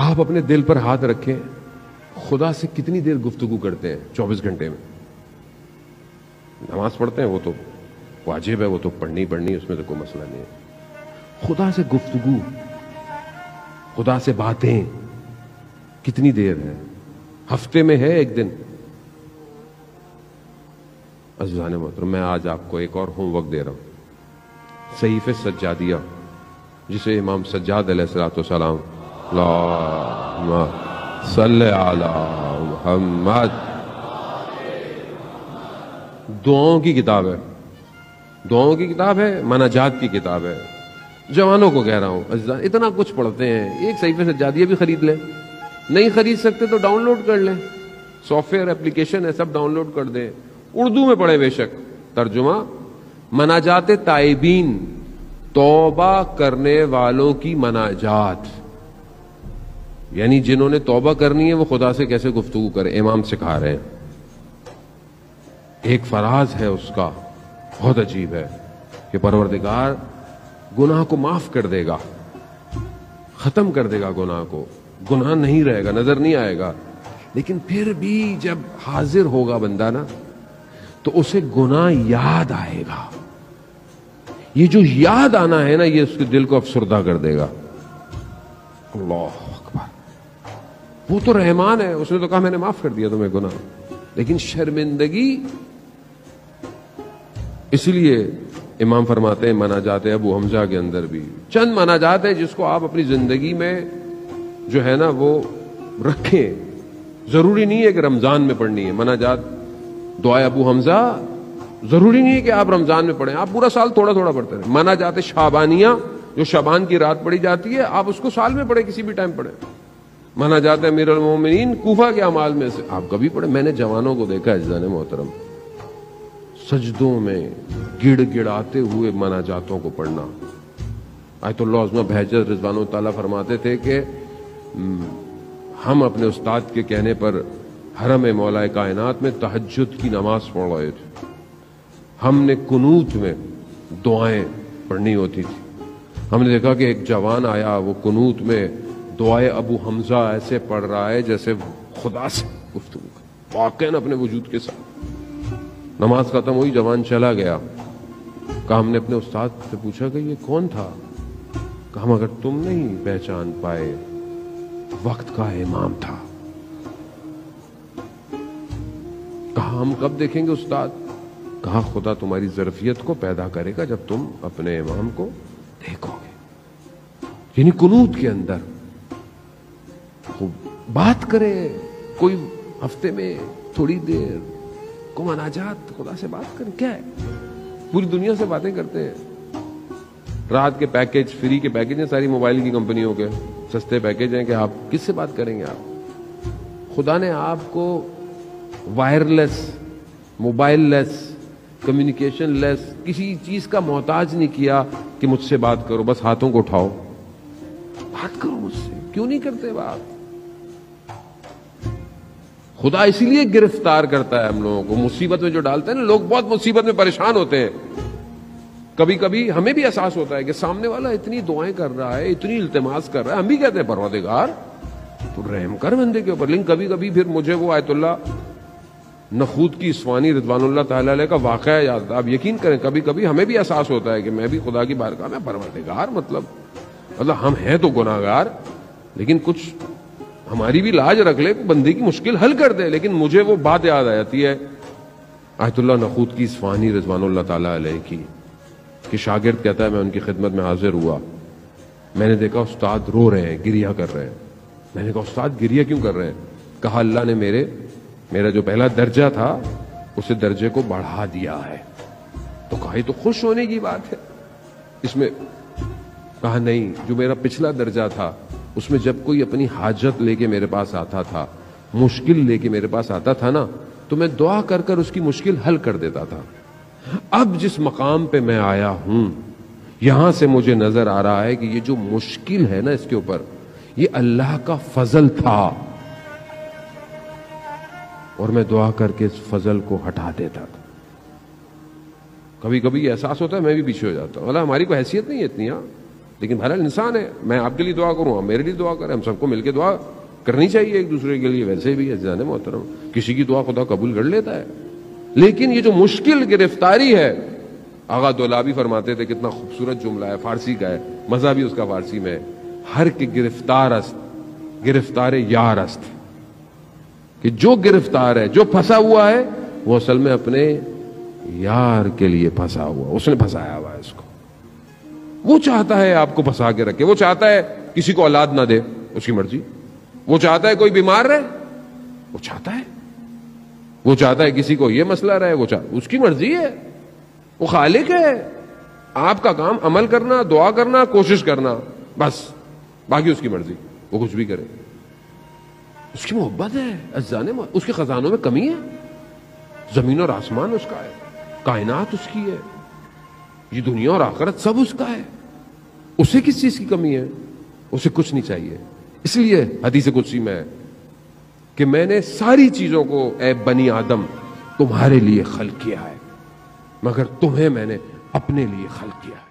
آپ اپنے دل پر ہاتھ رکھیں، خدا سے کتنی دیر گفتگو کرتے ہیں 24 گھنٹے میں؟ نماز پڑھتے ہیں، وہ تو واجب ہے، وہ تو پڑھنی اس میں تو کوئی مسئلہ نہیں ہے۔ خدا سے گفتگو، خدا سے باتیں کتنی دیر ہے؟ ہفتے میں ہے ایک دن؟ عزیزان محترم، میں آج آپ کو ایک اور ہوم ورک دے رہا ہوں، صحیفہ سجادیہ، جسے امام سجاد علیہ الصلوۃ والسلام اللہم صلی علی محمد، دعاؤں کی کتاب ہے، دعاؤں کی کتاب ہے، مناجات کی کتاب ہے۔ جوانوں کو کہہ رہا ہوں، عزیزان اتنا کچھ پڑھتے ہیں، ایک صحیفہ سجادیہ بھی خرید لیں، نہیں خرید سکتے تو ڈاؤن لوڈ کر لیں، سافٹ ویئر اپلیکیشن ہے، سب ڈاؤن لوڈ کر دیں، اردو میں پڑھیں بے شک، ترجمہ مناجات تائبین، توبہ کرنے والوں کی مناجات، یعنی جنہوں نے توبہ کرنی ہے وہ خدا سے کیسے گفتگو کریں، امام سکھا رہے ہیں۔ ایک فراز ہے اس کا بہت عجیب ہے کہ پروردگار گناہ کو معاف کر دے گا، ختم کر دے گا گناہ کو، گناہ نہیں رہے گا، نظر نہیں آئے گا، لیکن پھر بھی جب حاضر ہوگا بندہ نا تو اسے گناہ یاد آئے گا۔ یہ جو یاد آنا ہے نا، یہ اس کے دل کو افسردہ کر دے گا۔ اللہ اکبر، وہ تو رحمان ہے، اس نے تو کہا میں نے معاف کر دیا تمہیں گناہ، لیکن شرمندگی، اس لیے امام فرماتے ہیں مناجات ابو حمزہ کے اندر بھی چند مناجات ہیں جس کو آپ اپنی زندگی میں جو ہے نا وہ رکھیں۔ ضروری نہیں ہے کہ رمضان میں پڑھنی ہے مناجات، دعائے ابو حمزہ ضروری نہیں ہے کہ آپ رمضان میں پڑھیں، آپ پورا سال تھوڑا تھوڑا پڑھتے رہیں۔ مناجات شعبانیہ جو شعبان کی رات پڑھی جاتی ہے، آپ اس کو سال میں پڑھیں، کسی بھی ٹائم پڑھیں۔ مناجات امیر المومنین کوفہ کے اعمال میں سے آپ کبھی پڑھیں۔ میں نے جوانوں کو دیکھا ہے عزیزان محترم، سجدوں میں گڑ گڑاتے ہوئے مناجاتوں کو پڑھنا۔ آیت اللہ عظمہ بہجت رضوان اللہ تعالیٰ فرماتے تھے کہ ہم اپنے استاد کے کہنے پر حرم مولا کائنات میں تہجد کی نماز پڑھ رہے تھے، ہم نے قنوت میں دعائیں پڑھنی ہوتی تھی، ہم نے دیکھا کہ ایک جوان آیا، وہ قنوت میں دعائے ابو حمزہ ایسے پڑھ رہا ہے جیسے خدا سے گفتگو کر، واقعاً اپنے وجود کے ساتھ۔ نماز ختم ہوئی، جوان چلا گیا، کہا ہم نے اپنے استاد سے پوچھا کہ یہ کون تھا؟ کہا ہم اگر تم نہیں پہچان پائے، وقت کا امام تھا۔ کہا ہم کب دیکھیں گے استاد؟ کہا خدا تمہاری ظرفیت کو پیدا کرے گا جب تم اپنے امام کو دیکھو گے۔ یعنی قنوت کے اندر خوب بات کرے، کوئی ہفتے میں تھوڑی دیر کو مناجات، خدا سے بات کریں۔ کیا ہے، پوری دنیا سے باتیں کرتے ہیں، رات کے پیکج، فری کے پیکج ہیں ساری موبائل کی کمپنیوں کے، سستے پیکج ہیں کہ آپ کس سے بات کریں گے؟ آپ، خدا نے آپ کو وائرلیس، موبائل لیس، کمیونیکیشن لیس، کسی چیز کا محتاج نہیں کیا کہ مجھ سے بات کرو، بس ہاتھوں کو اٹھاؤ، بات کرو مجھ سے۔ کیوں نہیں کرتے بات؟ خدا اسی لیے گرفتار کرتا ہے ہم لوگوں کو، مصیبت میں جو ڈالتا ہے نا، لوگ بہت مصیبت میں پریشان ہوتے ہیں۔ کبھی کبھی ہمیں بھی احساس ہوتا ہے کہ سامنے والا اتنی دعائیں کر رہا ہے، اتنی التماس کر رہا ہے، ہم بھی کہتے ہیں پروردگار تو رحم کر بندے کے اوپر، لیکن کبھی کبھی پھر مجھے وہ آیت اللہ نخود کی اسوانی رضوان اللہ تعالی علیہ کا واقعہ یاد آتا ہے۔ آپ یقین کریں کبھی کبھی ہمیں بھی احساس ہوتا ہے کہ میں بھی خدا کی بارگاہ میں پروردگار، مطلب ہم ہیں تو گناہگار، لیکن کچھ ہماری بھی لاج رکھ لے، بندے کی مشکل حل کر دے۔ لیکن مجھے وہ بات یاد آ جاتی ہے آیت اللہ نخود کی اسفہانی رضوان اللہ تعالی علیہ کی، کہ شاگرد کہتا ہے میں ان کی خدمت میں حاضر ہوا، میں نے دیکھا استاد رو رہے ہیں، گریہ کر رہے ہیں۔ میں نے کہا استاد گریہ کیوں کر رہے ہیں؟ کہا اللہ نے میرا جو پہلا درجہ تھا اسے درجے کو بڑھا دیا ہے۔ تو کہا یہ تو خوش ہونے کی بات ہے اس میں۔ کہا نہیں، جو میرا پچھلا درجہ تھا اس میں جب کوئی اپنی حاجت لے کے میرے پاس آتا تھا، مشکل لے کے میرے پاس آتا تھا نا، تو میں دعا کر کر اس کی مشکل حل کر دیتا تھا۔ اب جس مقام پہ میں آیا ہوں، یہاں سے مجھے نظر آ رہا ہے کہ یہ جو مشکل ہے نا اس کے اوپر، یہ اللہ کا فضل تھا، اور میں دعا کر کے اس فضل کو ہٹا دیتا تھا۔ کبھی کبھی یہ احساس ہوتا ہے، میں بھی پیچھے ہو جاتا ہوں، اللہ ہماری کوئی حیثیت نہیں ہے اتنی، لیکن بہرحال انسان ہے، میں آپ کے لیے دعا کروں، آپ میرے لیے دعا کریں، ہم سب کو مل کے دعا کرنی چاہیے ایک دوسرے کے لیے. ویسے بھی عزیزان محترم کسی کی دعا خدا قبول کر لیتا ہے. لیکن یہ جو مشکل گرفتاری ہے، آغا دولابی فرماتے تھے، کتنا خوبصورت جملہ ہے، فارسی کا ہے، مزہ بھی اس کا فارسی میں ہے، ہر کے گرفتار است گرفتار یار است. کہ جو گرفتار ہے، جو پھنسا ہوا ہے، وہ اصل میں اپنے یار کے لیے پھنسا ہوا، اس نے پھنسایا ہوا ہے اس کو. وہ چاہتا ہے آپ کو پھنسا کے رکھے، وہ چاہتا ہے کسی کو اولاد نہ دے، اس کی مرضی. وہ چاہتا ہے کوئی بیمار رہے، وہ چاہتا ہے. وہ چاہتا ہے کسی کو یہ مسئلہ رہے، اس کی مرضی ہے. وہ خالق ہے. آپ کا کام عمل کرنا، دعا کرنا، کوشش کرنا، بس. باقی اس کی مرضی، وہ کچھ بھی کرے. اس کی محبت ہے عزیزان، اس کے خزانوں میں کمی ہے. زمین اور آسمان اس کا ہے، کائنات اس کی ہے، یہ دنیا اور آخرت سب اس کا ہے. اسے کس چیز کی کمی ہے؟ اسے کچھ نہیں چاہیے. اس لیے حدیث قدسی میں ہے کہ میں نے ساری چیزوں کو اے بنی آدم تمہارے لیے خلق کیا ہے، مگر تمہیں میں نے اپنے لیے خلق کیا ہے.